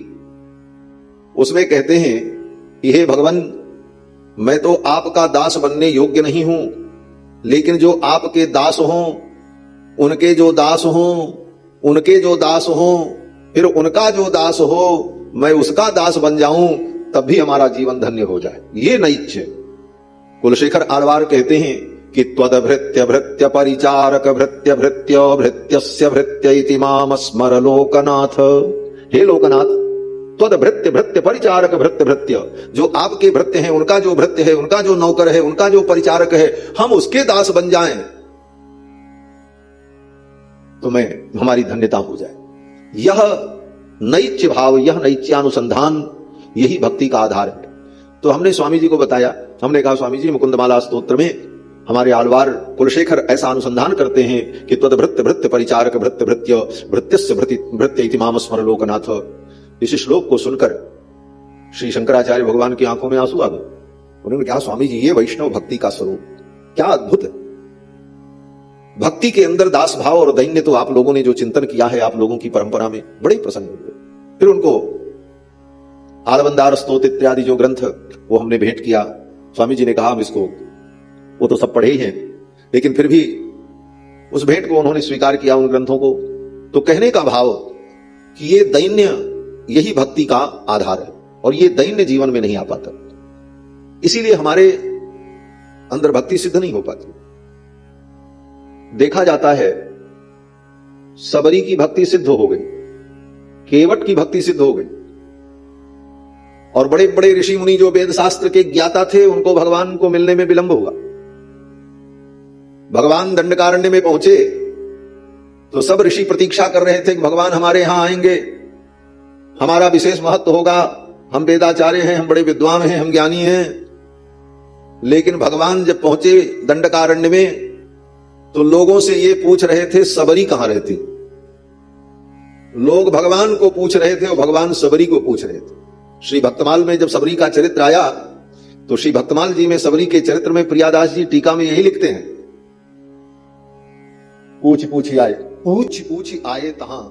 Speaker 1: उसमें कहते हैं कि हे भगवान, मैं तो आपका दास बनने योग्य नहीं हूं, लेकिन जो आपके दास हों, उनके जो दास हों, उनके जो दास हों, फिर उनका जो दास हो, मैं उसका दास बन जाऊं, तब भी हमारा जीवन धन्य हो जाए। ये नैत्य। कुलशेखर आलवार कहते हैं कि त्वदभृत्य भृत्य परिचारक भृत्य भृत्य भृत्यस्य भृत्य इति माम स्मर लोकनाथ। हे लोकनाथ, त्वदभृत्य भृत्य परिचारक भृत्य भृत्य, जो आपके भृत्य हैं, उनका जो भृत्य है, उनका जो नौकर है, उनका जो परिचारक है, हम उसके दास बन जाएं तो मैं हमारी धन्यता हो जाए। यह नैत्य भाव, यह नैत्यानुसंधान, यही भक्ति का आधार है। तो हमने स्वामी जी को बताया, हमने कहा स्वामी जी मुकुंदमाला स्तोत्र में हमारे आलवार कुलशेखर ऐसा अनुसंधान करते हैं कि त्वदभृत्य भृत्य परिचारक भृत्य भृत्य भृत्यस्य भृत्य इति माम स्मर लोकनाथ। इस श्लोक को सुनकर श्री शंकराचार्य भगवान की आंखों में आंसू आ गए। उन्होंने कहा स्वामी जी, ये वैष्णव भक्ति का स्वरूप क्या अद्भुत है। भक्ति के अंदर दास भाव और दैन्य तो आप लोगों ने जो चिंतन किया है, आप लोगों की परंपरा में बड़े प्रसन्न हुए। फिर उनको आलवंदार स्तोत इत्यादि जो ग्रंथ वो हमने भेंट किया। स्वामी जी ने कहा हम इसको, वो तो सब पढ़े ही हैं, लेकिन फिर भी उस भेंट को उन्होंने स्वीकार किया, उन ग्रंथों को। तो कहने का भाव कि ये दैन्य यही भक्ति का आधार है, और ये दैन्य जीवन में नहीं आ पाता, इसीलिए हमारे अंदर भक्ति सिद्ध नहीं हो पाती। देखा जाता है सबरी की भक्ति सिद्ध हो गई, केवट की भक्ति सिद्ध हो गई, और बड़े बड़े ऋषि मुनि जो वेद शास्त्र के ज्ञाता थे उनको भगवान को मिलने में विलंब हुआ। भगवान दंडकारण्य में पहुंचे तो सब ऋषि प्रतीक्षा कर रहे थे कि भगवान हमारे यहां आएंगे, हमारा विशेष महत्व होगा, हम वेदाचार्य हैं, हम बड़े विद्वान हैं, हम ज्ञानी हैं। लेकिन भगवान जब पहुंचे दंडकारण्य में तो लोगों से ये पूछ रहे थे सबरी कहां रहती। लोग भगवान को पूछ रहे थे और भगवान सबरी को पूछ रहे थे। श्री भक्तमाल में जब सबरी का चरित्र आया तो श्री भक्तमाल जी में सबरी के चरित्र में प्रियादास जी टीका में यही लिखते हैं, पूछ पूछी आए तहां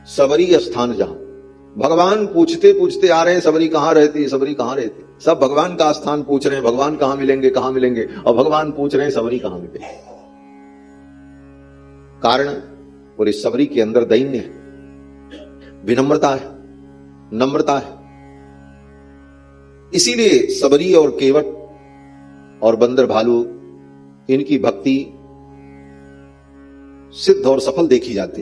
Speaker 1: सबरी स्थान जहां। भगवान पूछते पूछते आ रहे हैं सबरी कहां रहती, सबरी कहां रहती। सब भगवान का स्थान पूछ रहे हैं, भगवान कहां मिलेंगे, कहां मिलेंगे, और भगवान पूछ रहे हैं सबरी कहां मिलेंगे। कारण और इस सबरी के अंदर दैन्य है, विनम्रता है, नम्रता है। इसीलिए सबरी और केवट और बंदर भालू इनकी भक्ति सिद्ध और सफल देखी जाती।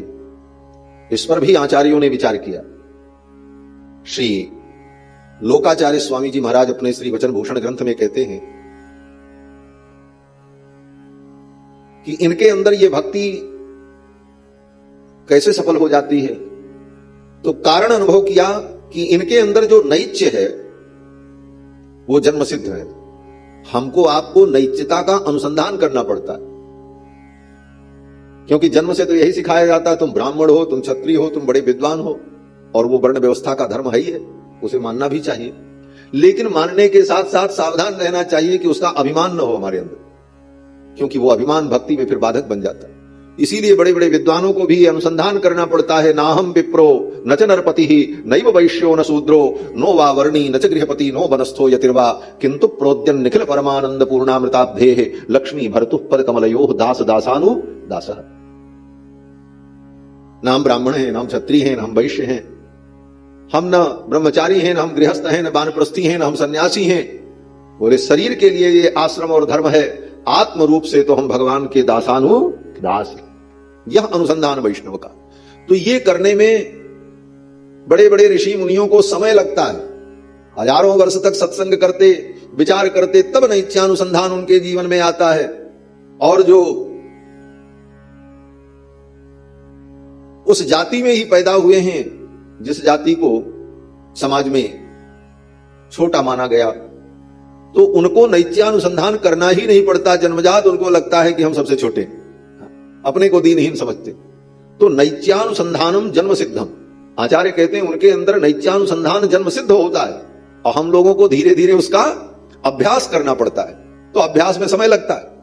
Speaker 1: इस पर भी आचार्यों ने विचार किया। श्री लोकाचार्य स्वामी जी महाराज अपने श्री वचन भूषण ग्रंथ में कहते हैं कि इनके अंदर यह भक्ति कैसे सफल हो जाती है। तो कारण अनुभव किया कि इनके अंदर जो नैत्य है वो जन्म सिद्ध है। हमको आपको नैत्यता का अनुसंधान करना पड़ता है, क्योंकि जन्म से तो यही सिखाया जाता है तुम ब्राह्मण हो, तुम क्षत्रिय हो, तुम बड़े विद्वान हो, और वो वर्ण व्यवस्था का धर्म है ही है, उसे मानना भी चाहिए। लेकिन मानने के साथ साथ सावधान रहना चाहिए कि उसका अभिमान न हो हमारे अंदर, क्योंकि वो अभिमान भक्ति में फिर बाधक बन जाता है। इसीलिए बड़े बड़े विद्वानों को भी अनुसंधान करना पड़ता है। नाहम विप्रो न च नरपति नैव वैश्यो न शूद्रो नो वा वर्णी न च गृहपति नो वनस्थो यतिर्वा किंतु प्रोद्यन निखिल परमानंद पूर्णामृताब्धे लक्ष्मी भरतु पद कमलयोः दास दासानु दासः। न हम ब्राह्मण हैं, न हम क्षत्रिय हैं, न हम वैश्य हैं, हम न ब्रह्मचारी हैं, न हम गृहस्थ हैं, न वानप्रस्थी हैं, न हम सन्यासी हैं। बोले शरीर के लिए ये आश्रम और धर्म है, आत्म रूप से तो हम भगवान के दासानु दास हैं। यह अनुसंधान वैष्णव का। तो ये करने में बड़े बड़े ऋषि मुनियों को समय लगता है, हजारों वर्ष तक सत्संग करते, विचार करते, तब नैत्यानुसंधान उनके जीवन में आता है। और जो उस जाति में ही पैदा हुए हैं, जिस जाति को समाज में छोटा माना गया, तो उनको नैत्यानुसंधान करना ही नहीं पड़ता। जन्मजात उनको लगता है कि हम सबसे छोटे, अपने को दीनहीन समझते। तो नैत्यानुसंधानम जन्म सिद्धम, आचार्य कहते हैं उनके अंदर नैत्यानुसंधान जन्म सिद्ध होता है, और हम लोगों को धीरे धीरे उसका अभ्यास करना पड़ता है। तो अभ्यास में समय लगता है,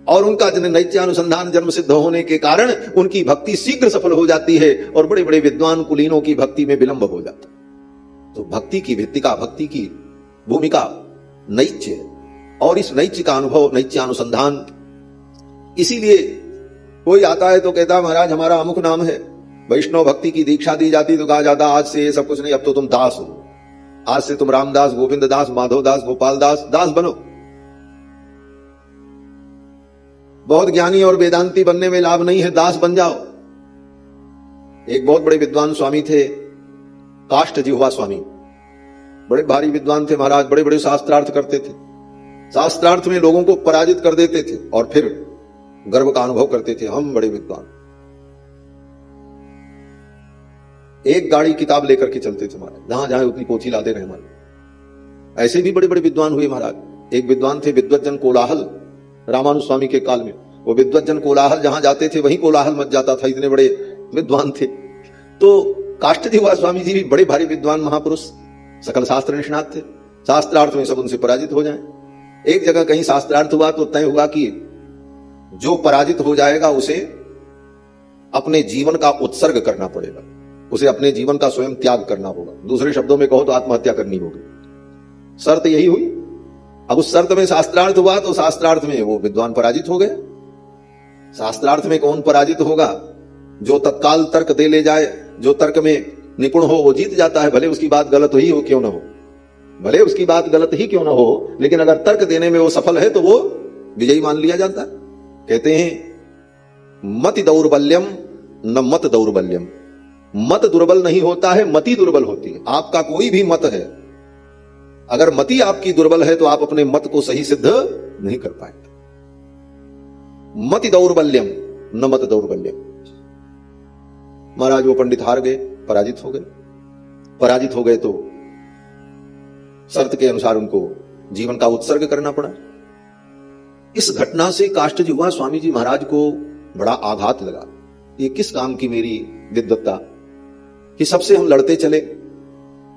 Speaker 1: और उनका नैत्यानुसंधान जन्म सिद्ध होने के कारण उनकी भक्ति शीघ्र सफल हो जाती है, और बड़े बड़े विद्वान कुलीनों की भक्ति में विलंब हो जाता है। तो भक्ति की भित्तिका, भक्ति की भूमिका नैत्य, और इस नैत्य का अनुभव, नैत्यानुसंधान। इसीलिए कोई आता है तो कहता महाराज हमारा अमुक नाम है, वैष्णव भक्ति की दीक्षा दी जाती तो कहा जाता आज से ये सब कुछ नहीं, अब तो तुम दास हो, आज से तुम रामदास, गोविंद दास, माधव दास, गोपाल दास, दास बनो। बहुत ज्ञानी और वेदांती बनने में लाभ नहीं है, दास बन जाओ। एक बहुत बड़े विद्वान स्वामी थे, काष्ठ जिह्वा स्वामी, बड़े भारी विद्वान थे महाराज, बड़े बड़े शास्त्रार्थ करते थे, शास्त्रार्थ में लोगों को पराजित कर देते थे, और फिर गर्व का अनुभव करते थे हम बड़े विद्वान। एक गाड़ी किताब लेकर के चलते थे महाराज, जहां जहां उतनी पोथी लाते रहे महाराज। ऐसे भी बड़े बड़े विद्वान हुए महाराज। एक विद्वान थे विद्वज्जन कोलाहल, रामानुज स्वामी के काल में। वो विद्वज्जन कोलाहल जहां जाते थे वहीं कोलाहल मच जाता था, इतने बड़े विद्वान थे। तो काष्ठदेव स्वामी जी भी बड़े भारी विद्वान महापुरुष, सकल शास्त्र निष्णात थे, शास्त्रार्थ में सब उनसे पराजित हो जाए। एक जगह कहीं शास्त्रार्थ हुआ तो तय हुआ कि जो पराजित हो जाएगा उसे अपने जीवन का उत्सर्ग करना पड़ेगा। उसे अपने जीवन का स्वयं त्याग करना होगा। दूसरे शब्दों में कहो तो आत्महत्या करनी होगी। शर्त यही हुई। अब उस शर्त में शास्त्रार्थ हुआ तो शास्त्रार्थ में वो विद्वान पराजित हो गए। शास्त्रार्थ में कौन पराजित होगा? जो तत्काल तर्क दे ले जाए, जो तर्क में निपुण हो, वो जीत जाता है, भले उसकी बात गलत ही हो क्यों ना हो, भले उसकी बात गलत ही क्यों ना हो, लेकिन अगर तर्क देने में वो सफल है तो वो विजयी मान लिया जाता है। कहते हैं मति दौर्बल्यम न मत दौर्बल्यम, मत दुर्बल नहीं होता है, मति दुर्बल होती है। आपका कोई भी मत है, अगर मति आपकी दुर्बल है तो आप अपने मत को सही सिद्ध नहीं कर पाएंगे। मति दौर्बल्यम न मत दौर्बल्यम। महाराज वो पंडित हार गए, पराजित हो गए। पराजित हो गए तो शर्त के अनुसार उनको जीवन का उत्सर्ग करना पड़ा। इस घटना से काष्ठजी हुआ स्वामी जी महाराज को बड़ा आघात लगा। ये किस काम की मेरी विद्वत्ता कि सबसे हम लड़ते चले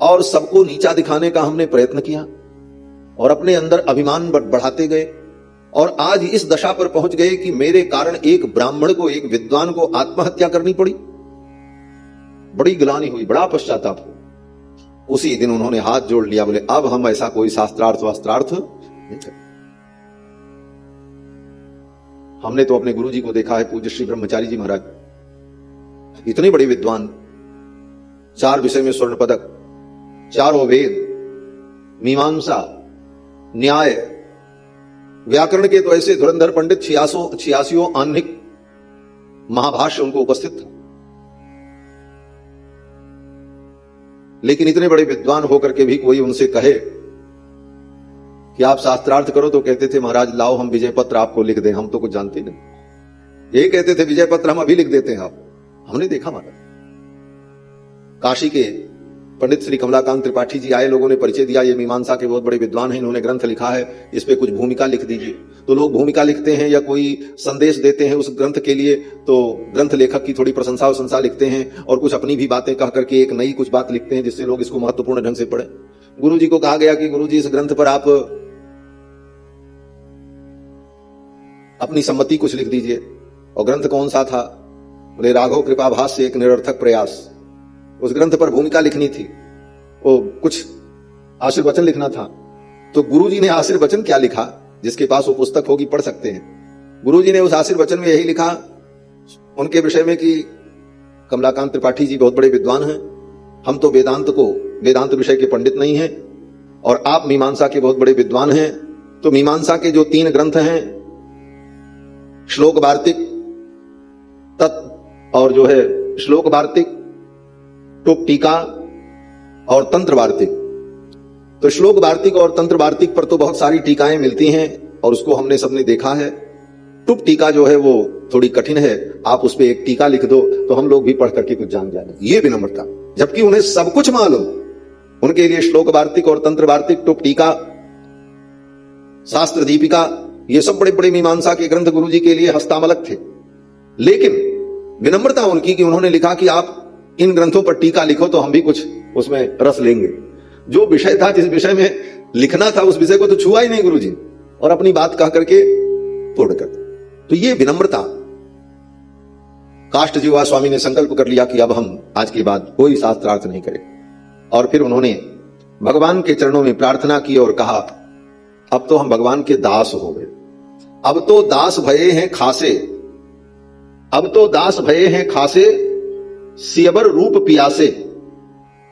Speaker 1: और सबको नीचा दिखाने का हमने प्रयत्न किया और अपने अंदर अभिमान बढ़ाते गए और आज इस दशा पर पहुंच गए कि मेरे कारण एक ब्राह्मण को, एक विद्वान को आत्महत्या करनी पड़ी। बड़ी ग्लानि हुई, बड़ा पश्चाताप हुआ। उसी दिन उन्होंने हाथ जोड़ लिया, बोले अब हम ऐसा कोई शास्त्रार्थ वास्त्रार्थ नहीं करें। हमने तो अपने गुरु जी को देखा है, पूज्य श्री ब्रह्मचारी जी महाराज, इतने बड़े विद्वान, 4 विषय में स्वर्ण पदक, 4 वेद, मीमांसा, न्याय, व्याकरण के तो ऐसे धुरंधर पंडित, 86 आह्निक महाभाष्य उनको उपस्थित था। लेकिन इतने बड़े विद्वान होकर के भी कोई उनसे कहे कि आप शास्त्रार्थ करो तो कहते थे महाराज लाओ हम विजय पत्र आपको लिख दें, हम तो कुछ जानते नहीं। यही कहते थे विजय पत्र हम अभी लिख देते हैं आप। हमने देखा महाराज, काशी के पंडित श्री कमलाकांत त्रिपाठी जी आए, लोगों ने परिचय दिया, ये मीमांसा के बहुत बड़े विद्वान हैं, इन्होंने ग्रंथ लिखा है, इस पे कुछ भूमिका लिख दीजिए। तो लोग भूमिका लिखते हैं या कोई संदेश देते हैं उस ग्रंथ के लिए, तो ग्रंथ लेखक की थोड़ी प्रशंसा वशंसा लिखते हैं और कुछ अपनी भी बातें कह करके एक नई कुछ बात लिखते हैं जिससे लोग इसको महत्वपूर्ण ढंग से पढ़े। गुरु जी को कहा गया कि गुरु जी इस ग्रंथ पर आप अपनी सम्मति कुछ लिख दीजिए। और ग्रंथ कौन सा था? बोले राघव कृपाभास से एक निरर्थक प्रयास। उस ग्रंथ पर भूमिका लिखनी थी, वो कुछ आशीर्वचन लिखना था। तो गुरुजी ने आशीर्वचन क्या लिखा, जिसके पास वो पुस्तक होगी पढ़ सकते हैं। गुरुजी ने उस आशीर्वचन में यही लिखा उनके विषय में कि कमलाकांत त्रिपाठी जी बहुत बड़े विद्वान हैं, हम तो वेदांत विषय के पंडित नहीं हैं, और आप मीमांसा के बहुत बड़े विद्वान हैं। तो मीमांसा के जो 3 ग्रंथ हैं, श्लोक वार्तिक, तत् और जो है श्लोक वार्तिक, टुक टीका और तंत्र वार्तिक। तो श्लोक वार्तिक और तंत्र वार्तिक पर तो बहुत सारी टीकाएं मिलती हैं और उसको हमने सबने देखा है। टुक टीका जो है वो थोड़ी कठिन है, आप उस पर एक टीका लिख दो तो हम लोग भी पढ़ करके कुछ जान जाए। ये विनम्रता, जबकि उन्हें सब कुछ मालूम। उनके लिए श्लोक वार्तिक और तंत्र वार्तिक, टुक टीका, शास्त्र दीपिका, ये सब बड़े बड़े मीमांसा के ग्रंथ गुरु जी के लिए हस्तामलक थे। लेकिन विनम्रता उनकी कि उन्होंने लिखा कि आप इन ग्रंथों पर टीका लिखो तो हम भी कुछ उसमें रस लेंगे। जो विषय था, जिस विषय में लिखना था, उस विषय को तो छुआ ही नहीं गुरुजी, और अपनी बात कह करके पूर्ण कर। तो ये विनम्रता। काष्ठजी हुआ स्वामी ने संकल्प कर लिया कि अब हम आज के बाद कोई शास्त्रार्थ नहीं करें। और फिर उन्होंने भगवान के चरणों में प्रार्थना की और कहा अब तो हम भगवान के दास हो गए, अब तो दास भये हैं खासे, अब तो दास भये हैं खासे, सियबर रूप पियासे,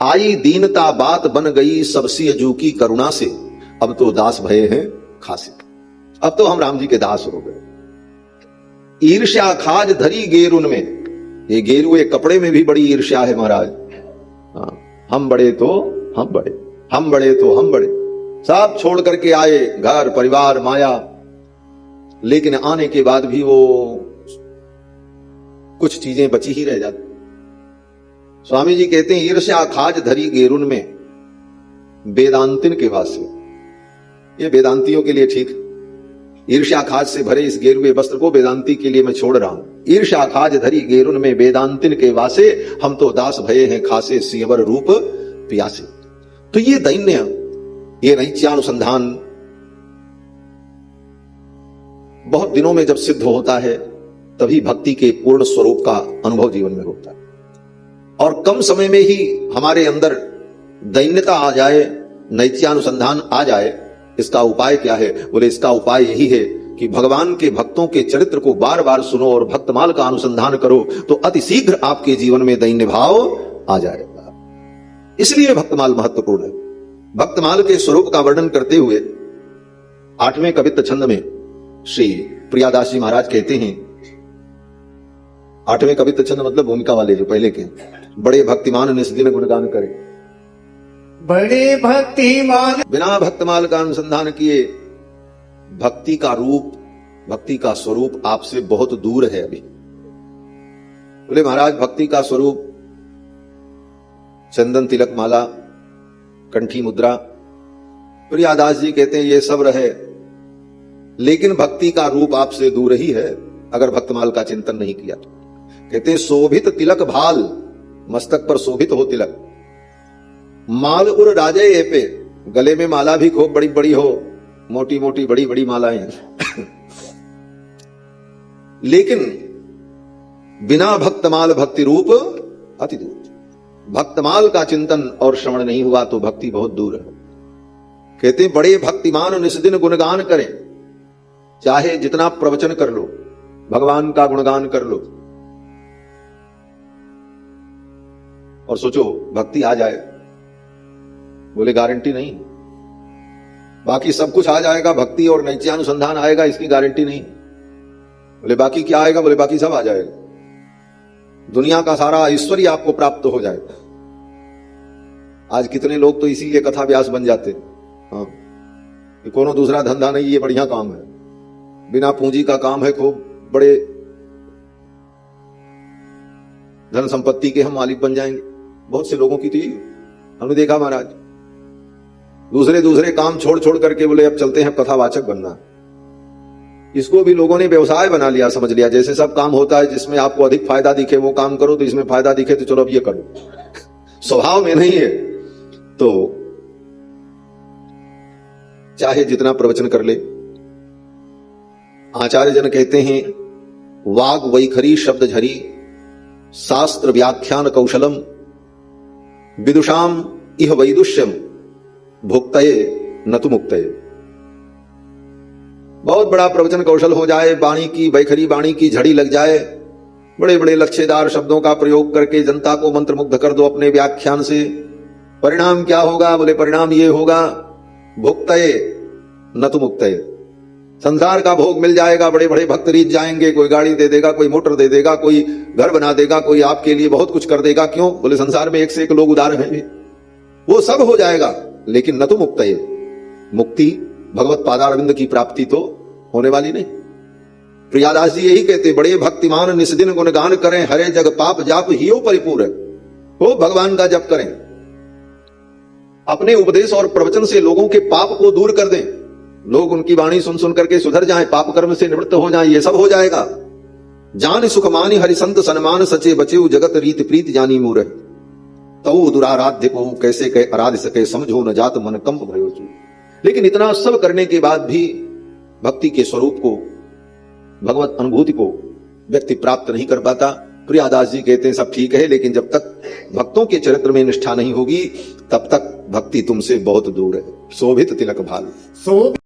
Speaker 1: आई दीनता बात बन गई सबसी अजू की करुणा से, अब तो दास भये हैं खासे। अब तो हम राम जी के दास हो गए। ईर्ष्या खाज धरी गेरुन में, ये गेरु एक कपड़े में भी बड़ी ईर्ष्या है महाराज। हम बड़े तो हम बड़े, हम बड़े तो हम बड़े, सब छोड़ करके आए, घर परिवार माया, लेकिन आने के बाद भी वो कुछ चीजें बची ही रह जाती। स्वामी जी कहते हैं ईर्ष्या खाज धरी गेरुन में, वेदांतिन के वासे। ये वेदांतियों के लिए ठीक, ईर्ष्या खाज से भरे इस गेरुए वस्त्र को वेदांती के लिए मैं छोड़ रहा हूं। ईर्ष्या खाज धरी गेरुन में, वेदांतिन के वासे, हम तो दास भये हैं खासे, सियवर रूप पियासे। तो ये दैन्य, ये नैत्यानुसंधान बहुत दिनों में जब सिद्ध होता है तभी भक्ति के पूर्ण स्वरूप का अनुभव जीवन में होता है। और कम समय में ही हमारे अंदर दैन्यता आ जाए, नैत्यानुसंधान आ जाए, इसका उपाय क्या है? बोले इसका उपाय यही है कि भगवान के भक्तों के चरित्र को बार बार सुनो और भक्तमाल का अनुसंधान करो, तो अति शीघ्र आपके जीवन में दैन्य भाव आ जाएगा। इसलिए भक्तमाल महत्वपूर्ण है। भक्तमाल के स्वरूप का वर्णन करते हुए 8वें कवित्त छंद में श्री प्रियादास जी महाराज कहते हैं, 8वें कवित्त छंद मतलब भूमिका वाले जो पहले के, बड़े भक्तिमान निस्दिन गुणगान करे,
Speaker 2: बड़े भक्तिमान
Speaker 1: बिना भक्तमाल का अनुसंधान किए भक्ति का रूप, भक्ति का स्वरूप आपसे बहुत दूर है अभी। बोले महाराज भक्ति का स्वरूप चंदन तिलक माला कंठी मुद्रा, प्रियादास जी कहते हैं ये सब रहे, लेकिन भक्ति का रूप आपसे दूर ही है अगर भक्तमाल का चिंतन नहीं किया तो। कहते हैं शोभित तिलक भाल, मस्तक पर शोभित हो तिलक, माल उर राजे ये पे, गले में माला भी खूब बड़ी बड़ी हो, मोटी मोटी बड़ी बड़ी मालाएं लेकिन बिना भक्तमाल भक्ति रूप अति दूर। भक्तमाल का चिंतन और श्रवण नहीं हुआ तो भक्ति बहुत दूर है। कहते हैं बड़े भक्तिमान निस्दिन गुणगान करें, चाहे जितना प्रवचन कर लो, भगवान का गुणगान कर लो और सोचो भक्ति आ जाए। बोले गारंटी नहीं, बाकी सब कुछ आ जाएगा, भक्ति और नैत्यानुसंधान आएगा इसकी गारंटी नहीं। बोले बाकी क्या आएगा? बोले बाकी सब आ जाएगा, दुनिया का सारा ऐश्वर्य आपको प्राप्त हो जाएगा। आज कितने लोग तो इसीलिए कथा व्यास बन जाते, हाँ कोनो दूसरा धंधा नहीं, ये बढ़िया काम है, बिना पूंजी का काम है, खूब बड़े धन संपत्ति के हम मालिक बन जाएंगे। बहुत से लोगों की तो हमने देखा महाराज, दूसरे दूसरे काम छोड़ छोड़ करके बोले अब चलते हैं कथावाचक बनना। इसको भी लोगों ने व्यवसाय बना लिया, समझ लिया जैसे सब काम होता है जिसमें आपको अधिक फायदा दिखे वो काम करो, तो इसमें फायदा दिखे तो चलो अब ये करो। स्वभाव में नहीं है। तो चाहे जितना प्रवचन कर ले, आचार्य जन कहते हैं वाग वैखरी शब्द झरी, शास्त्र व्याख्यान कौशलम, विदुषाम इह वैदुष्यम, भुक्तये न तु मुक्तये। बहुत बड़ा प्रवचन कौशल हो जाए, वाणी की वैखरी वाणी की झड़ी लग जाए, बड़े बड़े लच्छेदार शब्दों का प्रयोग करके जनता को मंत्रमुग्ध कर दो अपने व्याख्यान से, परिणाम क्या होगा? बोले परिणाम ये होगा भुक्तये न तु मुक्तये, संसार का भोग मिल जाएगा, बड़े बड़े भक्त रीत जाएंगे, कोई गाड़ी दे देगा, कोई मोटर दे देगा, कोई घर बना देगा, कोई आपके लिए बहुत कुछ कर देगा। क्यों? बोले संसार में एक से एक लोग उदार हैं, वो सब हो जाएगा, लेकिन न तो मुक्तये, मुक्ति भगवत पादारविंद की प्राप्ति तो होने वाली नहीं। प्रियादास जी यही कहते, बड़े भक्तिमान निस्दिन गुणगान करें, हरे जग पाप जाप हियो परिपूर्ण, हो भगवान का जप करें, अपने उपदेश और प्रवचन से लोगों के पाप को दूर कर दें, लोग उनकी वाणी सुन सुन करके सुधर जाएं, पाप कर्म से निवृत्त हो जाएं, ये सब हो जाएगा। जान सुख मानी हरिसंत सन्मान, सचे बचे जगत रीत प्रीत जानी मूर, तो दुराराध्य को कैसे कह आराध्य सके, समझो न जात मन कंप भयो। लेकिन इतना सब करने के बाद भी भक्ति के स्वरूप को, भगवत अनुभूति को व्यक्ति प्राप्त नहीं कर पाता। प्रियादास जी कहते हैं सब ठीक है, लेकिन जब तक भक्तों के चरित्र में निष्ठा नहीं होगी तब तक भक्ति तुमसे बहुत दूर है। शोभित तिलक भाल,